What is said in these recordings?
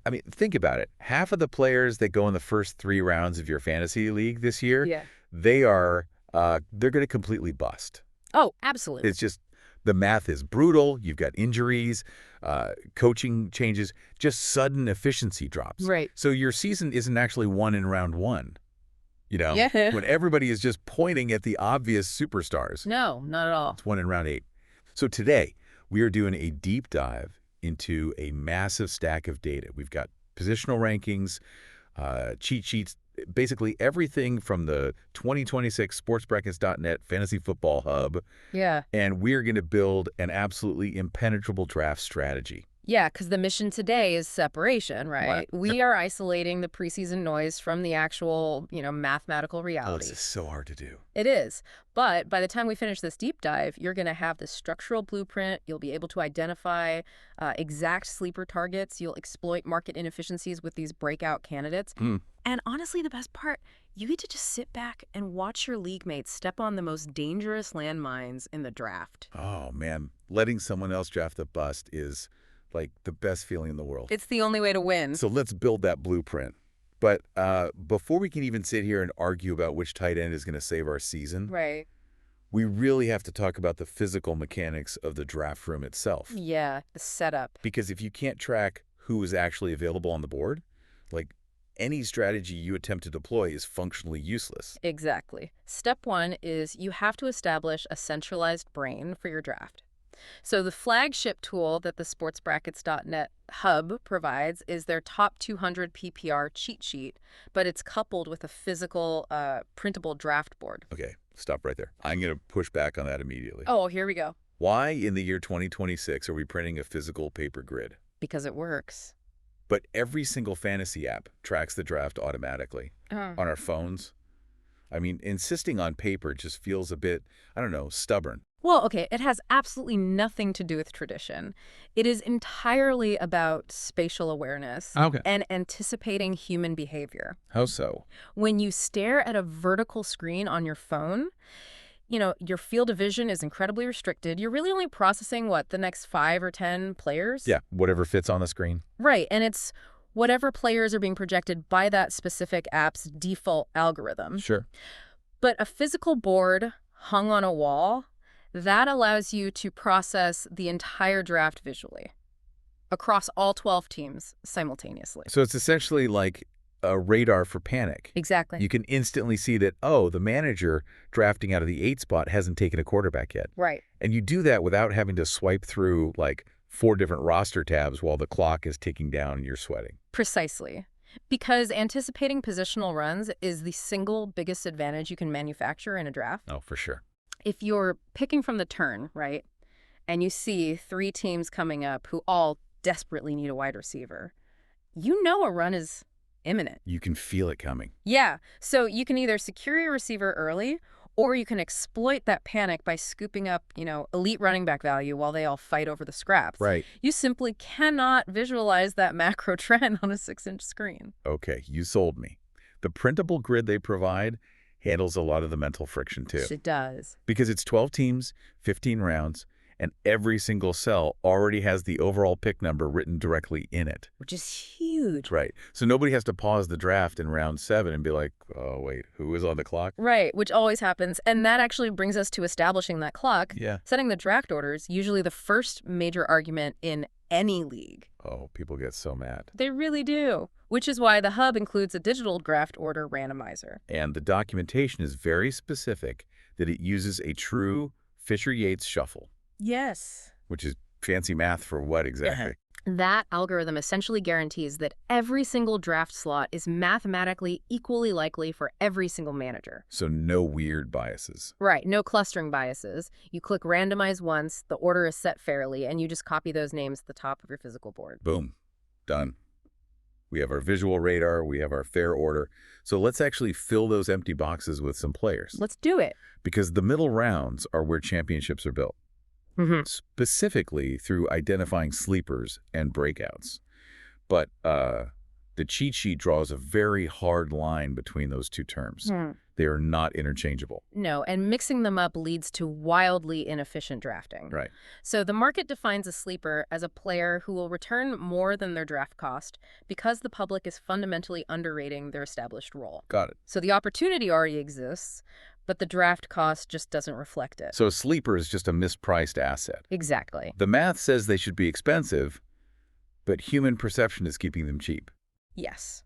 I mean, think about it. Half of the players that go in the first 3 rounds of your fantasy league this year, Yeah. they're going to completely bust. Oh, absolutely. It's just the math is brutal. You've got injuries, coaching changes, just sudden efficiency drops. Right. So your season isn't actually won in round 1, Yeah. when everybody is just pointing at the obvious superstars. No, not at all. It's won in round 8. So today, we are doing a deep dive into a massive stack of data. We've got positional rankings, cheat sheets, basically everything from the 2026 sportsbrackets.net fantasy football hub, Yeah. and we're going to build an absolutely impenetrable draft strategy. Yeah, because the mission today is separation, right? Wow. We are isolating the preseason noise from the actual, mathematical Oh, reality. this is so hard to do. It is. But by the time we finish this deep dive, you're going to have the structural blueprint. You'll be able to identify exact sleeper targets. You'll exploit market inefficiencies with these breakout candidates. Hmm. And honestly, the best part, you get to just sit back and watch your league mates step on the most dangerous landmines in the draft. Oh, man. Letting someone else draft the bust is like the best feeling in the world. It's the only way to win. So let's build that blueprint. But before we can even sit here and argue about which tight end is going to save our season, Right. we really have to talk about the physical mechanics of the draft room itself. Yeah, the setup. Because if you can't track who is actually available on the board, like any strategy you attempt to deploy is functionally useless. Exactly. Step 1 is you have to establish a centralized brain for your draft. So the flagship tool that the sportsbrackets.net hub provides is their top 200 PPR cheat sheet, but it's coupled with a physical printable draft board. Okay, stop right there. I'm going to push back on that immediately. Oh, here we go. Why in the year 2026 are we printing a physical paper grid? Because it works. But every single fantasy app tracks the draft automatically on our phones. I mean, insisting on paper just feels a bit, I don't know, stubborn. Well, okay, it has absolutely nothing to do with tradition. It is entirely about spatial awareness Okay. and anticipating human behavior. How so? When you stare at a vertical screen on your phone, your field of vision is incredibly restricted. You're really only processing, the next 5 or 10 players? Yeah, whatever fits on the screen. Right, and it's whatever players are being projected by that specific app's default algorithm. Sure. But a physical board hung on a wall, that allows you to process the entire draft visually across all 12 teams simultaneously. So it's essentially like a radar for panic. Exactly. You can instantly see that, oh, the manager drafting out of the 8 spot hasn't taken a quarterback yet. Right. And you do that without having to swipe through like 4 different roster tabs while the clock is ticking down and you're sweating. Precisely. Because anticipating positional runs is the single biggest advantage you can manufacture in a draft. Oh, for sure. If you're picking from the turn, right, and you see 3 teams coming up who all desperately need a wide receiver, you know a run is imminent. You can feel it coming. Yeah, so you can either secure your receiver early, or you can exploit that panic by scooping up, elite running back value while they all fight over the scraps. Right. You simply cannot visualize that macro trend on a 6-inch screen. Okay, you sold me. The printable grid they provide handles a lot of the mental friction too. It does. Because it's 12 teams, 15 rounds, and every single cell already has the overall pick number written directly in it. Which is huge. Right. So nobody has to pause the draft in round 7 and be like, oh, wait, who is on the clock? Right, which always happens. And that actually brings us to establishing that clock. Yeah. Setting the draft orders, usually the first major argument in any league. Oh, people get so mad. They really do. Which is why the hub includes a digital draft order randomizer. And the documentation is very specific that it uses a true Fisher-Yates shuffle. Yes. Which is fancy math for what exactly? That algorithm essentially guarantees that every single draft slot is mathematically equally likely for every single manager. So no weird biases. Right, no clustering biases. You click randomize once, the order is set fairly, and you just copy those names at the top of your physical board. Boom. Done. We have our visual radar, we have our fair order. So let's actually fill those empty boxes with some players. Let's do it. Because the middle rounds are where championships are built. Specifically through identifying sleepers and breakouts. But the cheat sheet draws a very hard line between those two terms. They are not interchangeable. No, and mixing them up leads to wildly inefficient drafting. Right. So the market defines a sleeper as a player who will return more than their draft cost because the public is fundamentally underrating their established role. Got it. So the opportunity already exists, but the draft cost just doesn't reflect it. So a sleeper is just a mispriced asset. Exactly. The math says they should be expensive, but human perception is keeping them cheap. Yes.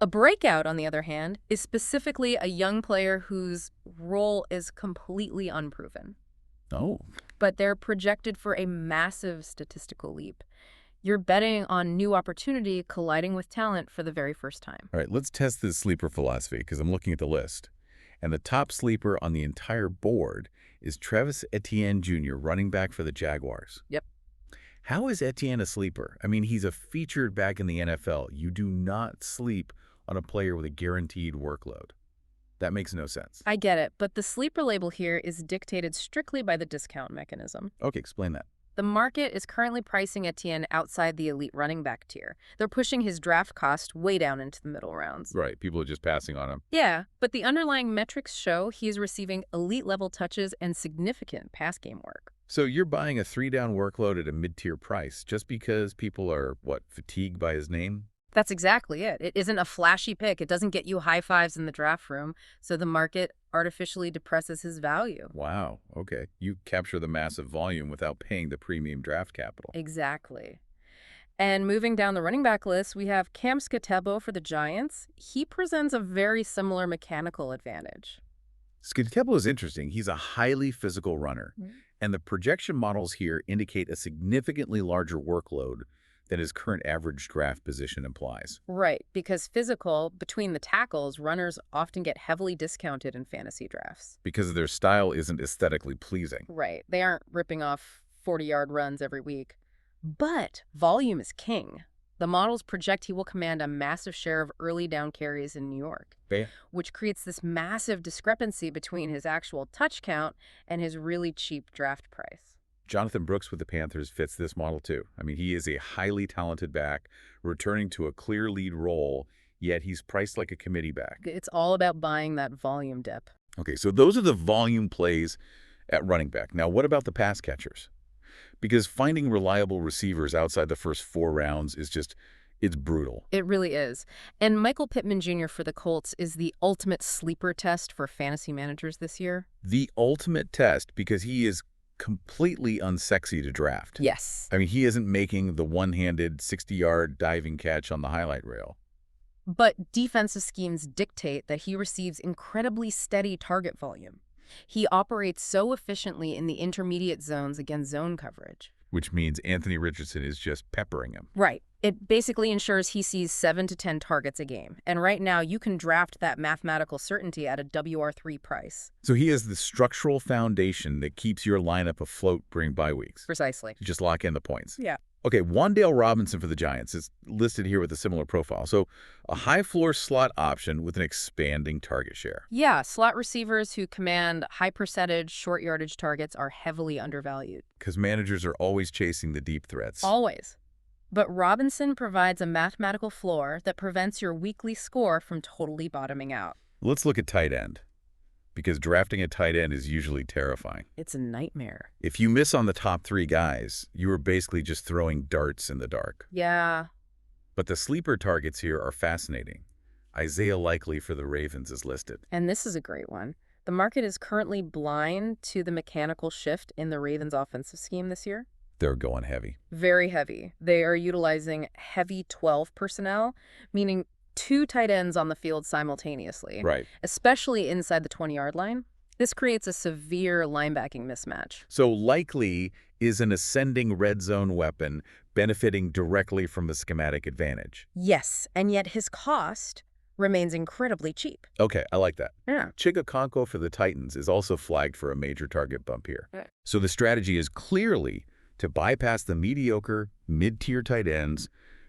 A breakout, on the other hand, is specifically a young player whose role is completely unproven, Oh. but they're projected for a massive statistical leap. You're betting on new opportunity colliding with talent for the very first time. All right, let's test this sleeper philosophy because I'm looking at the list. And the top sleeper on the entire board is Travis Etienne Jr., running back for the Jaguars. Yep. How is Etienne a sleeper? I mean, he's a featured back in the NFL. You do not sleep on a player with a guaranteed workload. That makes no sense. I get it, but the sleeper label here is dictated strictly by the discount mechanism. Okay, explain that. The market is currently pricing Etienne outside the elite running back tier. They're pushing his draft cost way down into the middle rounds. Right, people are just passing on him. Yeah, but the underlying metrics show he is receiving elite-level touches and significant pass game work. So you're buying a 3-down workload at a mid-tier price just because people are, fatigued by his name? That's exactly it. It isn't a flashy pick. It doesn't get you high fives in the draft room, so the market artificially depresses his value. Wow, okay. You capture the massive volume without paying the premium draft capital. Exactly. And moving down the running back list, we have Cam Skatebo for the Giants. He presents a very similar mechanical advantage. Skidtebo is interesting. He's a highly physical runner, and the projection models here indicate a significantly larger workload than his current average draft position implies. Right, because physical, between the tackles, runners often get heavily discounted in fantasy drafts. Because their style isn't aesthetically pleasing. Right, they aren't ripping off 40-yard runs every week. But volume is king. The models project he will command a massive share of early down carries in New York, which creates this massive discrepancy between his actual touch count and his really cheap draft price. Jonathan Brooks with the Panthers fits this model too. I mean, he is a highly talented back, returning to a clear lead role, yet he's priced like a committee back. It's all about buying that volume dip. Okay, so those are the volume plays at running back. Now, what about the pass catchers? Because finding reliable receivers outside the first 4 rounds is it's brutal. It really is. And Michael Pittman Jr. for the Colts is the ultimate sleeper test for fantasy managers this year. The ultimate test because he is completely unsexy to draft. Yes. I mean, he isn't making the one-handed 60-yard diving catch on the highlight reel. But defensive schemes dictate that he receives incredibly steady target volume. He operates so efficiently in the intermediate zones against zone coverage. Which means Anthony Richardson is just peppering him. Right. It basically ensures he sees 7 to 10 targets a game. And right now, you can draft that mathematical certainty at a WR3 price. So he is the structural foundation that keeps your lineup afloat during bye weeks. Precisely. You just lock in the points. Yeah. Okay, Wan'Dale Robinson for the Giants is listed here with a similar profile. So a high-floor slot option with an expanding target share. Yeah, slot receivers who command high percentage short yardage targets are heavily undervalued. Because managers are always chasing the deep threats. Always. But Robinson provides a mathematical floor that prevents your weekly score from totally bottoming out. Let's look at tight end, because drafting a tight end is usually terrifying. It's a nightmare. If you miss on the top 3 guys, you are basically just throwing darts in the dark. Yeah. But the sleeper targets here are fascinating. Isaiah Likely for the Ravens is listed. And this is a great one. The market is currently blind to the mechanical shift in the Ravens' offensive scheme this year. They're going heavy. Very heavy. They are utilizing heavy 12 personnel, meaning 2 tight ends on the field simultaneously. Right. Especially inside the 20-yard line. This creates a severe linebacking mismatch. So Likely is an ascending red zone weapon benefiting directly from the schematic advantage. Yes, and yet his cost remains incredibly cheap. Okay, I like that. Yeah. Chigakonko for the Titans is also flagged for a major target bump here. Right. So the strategy is clearly to bypass the mediocre, mid-tier tight ends,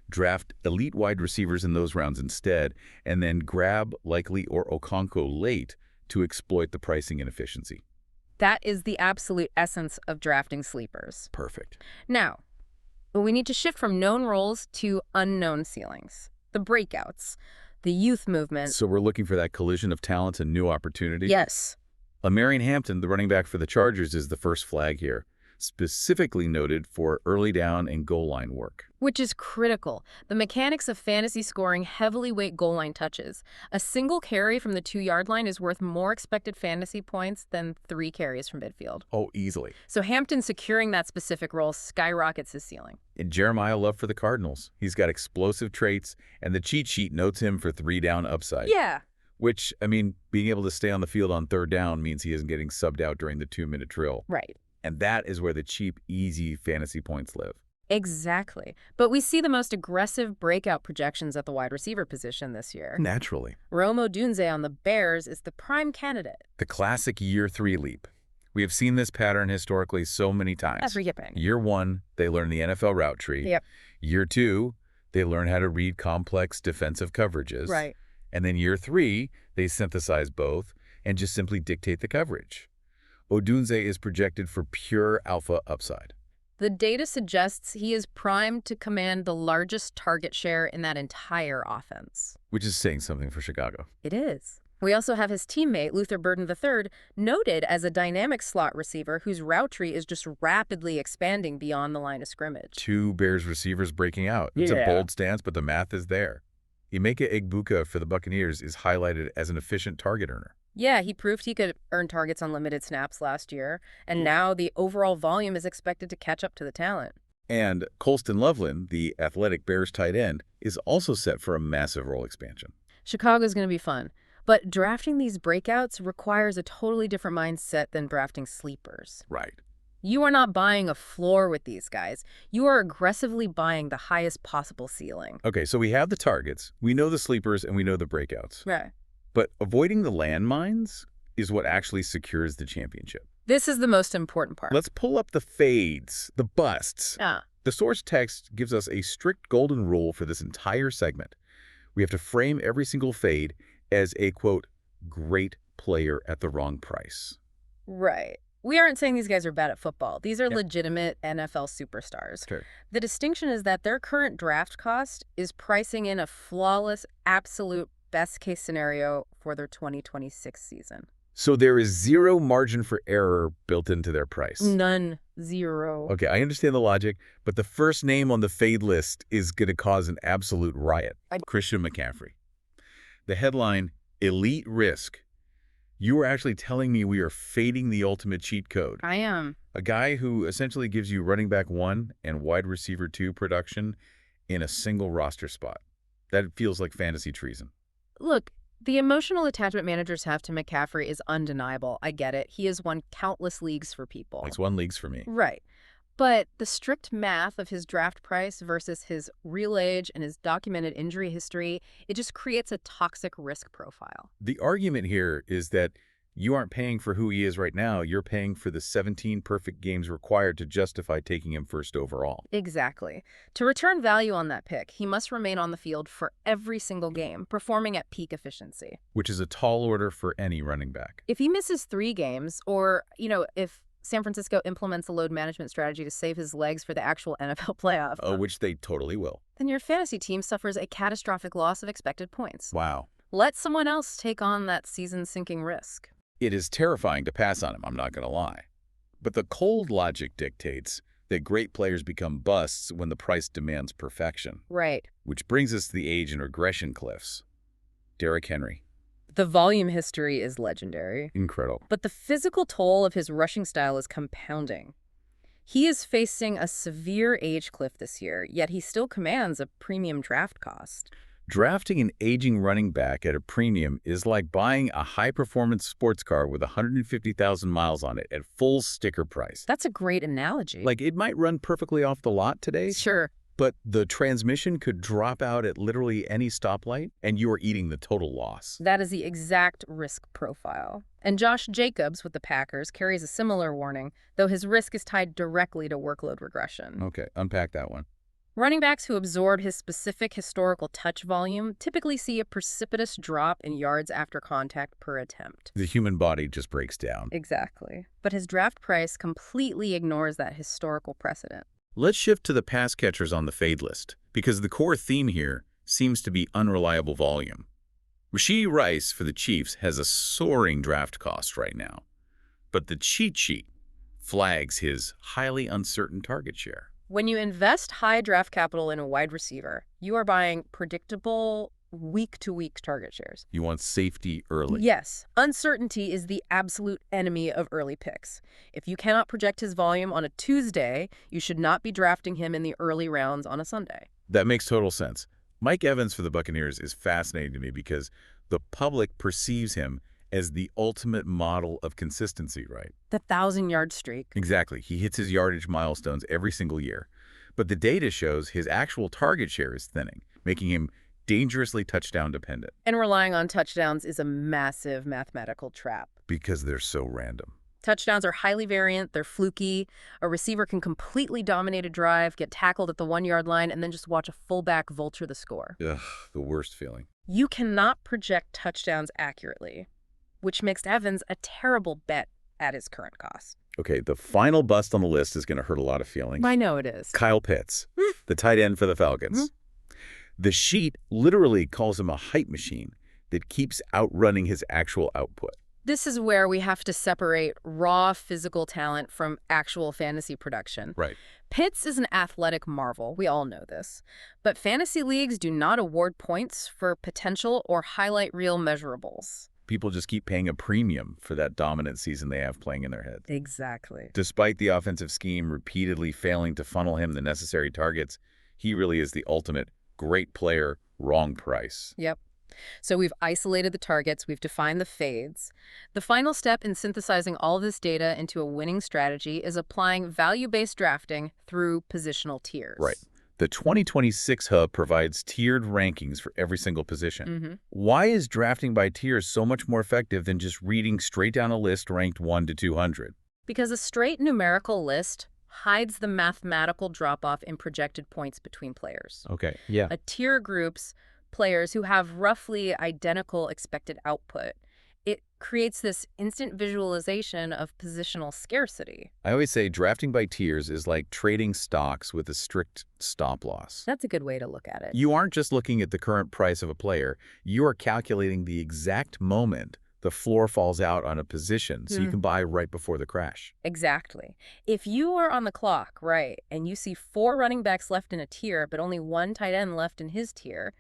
draft elite wide receivers in those rounds instead, and then grab Likely or Okonkwo late to exploit the pricing inefficiency. That is the absolute essence of drafting sleepers. Perfect. Now, we need to shift from known roles to unknown ceilings, the breakouts, The youth movement. So we're looking for that collision of talent and new opportunity. Yes. Marion Hampton, the running back for the Chargers, is the first flag here, specifically noted for early down and goal line work. Which is critical. The mechanics of fantasy scoring heavily weight goal line touches. A single carry from the 2-yard line is worth more expected fantasy points than 3 carries from midfield. Oh, easily. So Hampton securing that specific role skyrockets his ceiling. And Jeremiah Love for the Cardinals. He's got explosive traits, and the cheat sheet notes him for 3-down upside. Yeah. Which, I mean, being able to stay on the field on 3rd down means he isn't getting subbed out during the 2-minute drill. Right. And that is where the cheap, easy fantasy points live. Exactly. But we see the most aggressive breakout projections at the wide receiver position this year. Naturally. Rome Odunze on the Bears is the prime candidate. The classic year 3 leap. We have seen this pattern historically so many times. That's forgiving. Year 1, they learn the NFL route tree. Yep. Year 2, they learn how to read complex defensive coverages. Right. And then year 3, they synthesize both and just simply dictate the coverage. Odunze is projected for pure alpha upside. The data suggests he is primed to command the largest target share in that entire offense. Which is saying something for Chicago. It is. We also have his teammate, Luther Burden III, noted as a dynamic slot receiver whose route tree is just rapidly expanding beyond the line of scrimmage. 2 Bears receivers breaking out. It's a bold stance, but the math is there. Emeka Egbuka for the Buccaneers is highlighted as an efficient target earner. Yeah, he proved he could earn targets on limited snaps last year, and now the overall volume is expected to catch up to the talent. And Colston Loveland, the athletic Bears tight end, is also set for a massive role expansion. Chicago's going to be fun, but drafting these breakouts requires a totally different mindset than drafting sleepers. Right. You are not buying a floor with these guys. You are aggressively buying the highest possible ceiling. Okay, so we have the targets, we know the sleepers, and we know the breakouts. Right. But avoiding the landmines is what actually secures the championship. This is the most important part. Let's pull up the fades, the busts. The source text gives us a strict golden rule for this entire segment. We have to frame every single fade as a, quote, great player at the wrong price. Right. We aren't saying these guys are bad at football. These are Yep. legitimate NFL superstars. Sure. The distinction is that their current draft cost is pricing in a flawless, absolute best-case scenario for their 2026 season. So there is zero margin for error built into their price. None. Zero. Okay, I understand the logic, but the first name on the fade list is going to cause an absolute riot. Christian McCaffrey. The headline, Elite Risk. You are actually telling me we are fading the ultimate cheat code. I am. A guy who essentially gives you running back 1 and wide receiver 2 production in a single roster spot. That feels like fantasy treason. Look, the emotional attachment managers have to McCaffrey is undeniable. I get it. He has won countless leagues for people. It's 1 leagues for me. Right. But the strict math of his draft price versus his real age and his documented injury history, it just creates a toxic risk profile. The argument here is that you aren't paying for who he is right now. You're paying for the 17 perfect games required to justify taking him first overall. Exactly. To return value on that pick, he must remain on the field for every single game, performing at peak efficiency. Which is a tall order for any running back. If he misses 3 games, or, if San Francisco implements a load management strategy to save his legs for the actual NFL playoff, Which they totally will. then your fantasy team suffers a catastrophic loss of expected points. Wow. Let someone else take on that season-sinking risk. It is terrifying to pass on him, I'm not going to lie. But the cold logic dictates that great players become busts when the price demands perfection. Right. Which brings us to the age and regression cliffs. Derrick Henry. The volume history is legendary. Incredible. But the physical toll of his rushing style is compounding. He is facing a severe age cliff this year, yet he still commands a premium draft cost. Drafting an aging running back at a premium is like buying a high-performance sports car with 150,000 miles on it at full sticker price. That's a great analogy. Like, it might run perfectly off the lot today, Sure. but the transmission could drop out at literally any stoplight, and you are eating the total loss. That is the exact risk profile. And Josh Jacobs with the Packers carries a similar warning, though his risk is tied directly to workload regression. Okay, unpack that one. Running backs who absorb his specific historical touch volume typically see a precipitous drop in yards after contact per attempt. The human body just breaks down. Exactly. But his draft price completely ignores that historical precedent. Let's shift to the pass catchers on the fade list, because the core theme here seems to be unreliable volume. Rashee Rice for the Chiefs has a soaring draft cost right now, but the cheat sheet flags his highly uncertain target share. When you invest high draft capital in a wide receiver, you are buying predictable week-to-week target shares. You want safety early. Yes, uncertainty is the absolute enemy of early picks. If you cannot project his volume on a Tuesday, you should not be drafting him in the early rounds on a Sunday. That makes total sense. Mike Evans for the Buccaneers is fascinating to me because the public perceives him as the ultimate model of consistency, right? The 1,000-yard streak. Exactly. He hits his yardage milestones every single year. But the data shows his actual target share is thinning, making him dangerously touchdown dependent. And relying on touchdowns is a massive mathematical trap. Because they're so random. Touchdowns are highly variant, they're fluky. A receiver can completely dominate a drive, get tackled at the 1-yard line, and then just watch a fullback vulture the score. Ugh, the worst feeling. You cannot project touchdowns accurately, which makes Evans a terrible bet at his current cost. Okay, the final bust on the list is going to hurt a lot of feelings. I know it is. Kyle Pitts, the tight end for the Falcons. The sheet literally calls him a hype machine that keeps outrunning his actual output. This is where we have to separate raw physical talent from actual fantasy production. Right. Pitts is an athletic marvel. We all know this. But fantasy leagues do not award points for potential or highlight reel measurables. People just keep paying a premium for that dominant season they have playing in their head. Exactly. Despite the offensive scheme repeatedly failing to funnel him the necessary targets, he really is the ultimate great player, wrong price. Yep. So we've isolated the targets, we've defined the fades. The final step in synthesizing all this data into a winning strategy is applying value-based drafting through positional tiers. Right. The 2026 Hub provides tiered rankings for every single position. Why is drafting by tiers so much more effective than just reading straight down a list ranked 1 to 200? Because a straight numerical list hides the mathematical drop-off in projected points between players. Okay, yeah. A tier groups players who have roughly identical expected output. It creates this instant visualization of positional scarcity. I always say drafting by tiers is like trading stocks with a strict stop loss. That's a good way to look at it. You aren't just looking at the current price of a player. You are calculating the exact moment the floor falls out on a position so you can buy right before the crash. Exactly. If you are on the clock, right, and you see 4 running backs left in a tier but only 1 tight end left in his tier,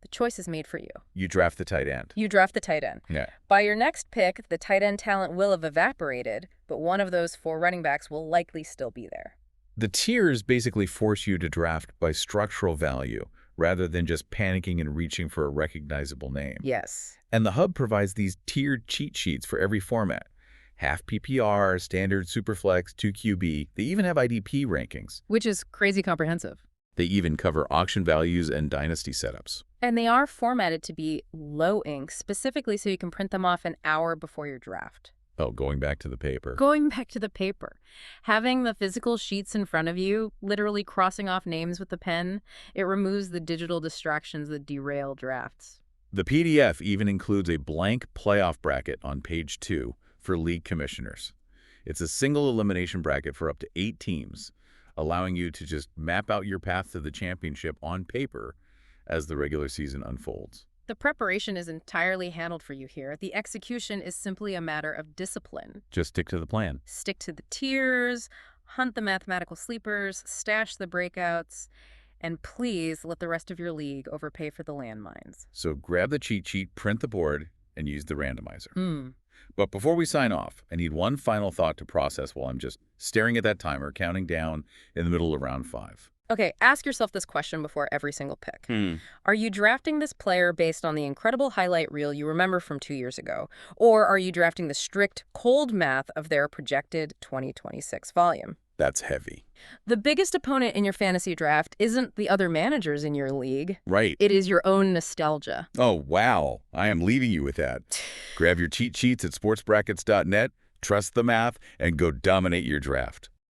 the choice is made for you. You draft the tight end. You draft the tight end. Yeah. By your next pick, the tight end talent will have evaporated, but one of those 4 running backs will likely still be there. The tiers basically force you to draft by structural value rather than just panicking and reaching for a recognizable name. Yes. And the Hub provides these tiered cheat sheets for every format. Half PPR, standard, superflex, 2QB. They even have IDP rankings. Which is crazy comprehensive. They even cover auction values and dynasty setups. And they are formatted to be low ink, specifically so you can print them off an hour before your draft. Oh, going back to the paper. Going back to the paper. Having the physical sheets in front of you, literally crossing off names with the pen, it removes the digital distractions that derail drafts. The PDF even includes a blank playoff bracket on page 2 for league commissioners. It's a single elimination bracket for up to 8 teams, allowing you to just map out your path to the championship on paper as the regular season unfolds. The preparation is entirely handled for you here. The execution is simply a matter of discipline. Just stick to the plan. Stick to the tiers, hunt the mathematical sleepers, stash the breakouts, and please let the rest of your league overpay for the landmines. So grab the cheat sheet, print the board, and use the randomizer. But before we sign off, I need one final thought to process while I'm just staring at that timer, counting down in the middle of round 5. Okay, ask yourself this question before every single pick. Are you drafting this player based on the incredible highlight reel you remember from 2 years ago? Or are you drafting the strict, cold math of their projected 2026 volume? That's heavy. The biggest opponent in your fantasy draft isn't the other managers in your league. Right. It is your own nostalgia. Oh, wow. I am leaving you with that. Grab your cheat sheets at sportsbrackets.net, trust the math, and go dominate your draft.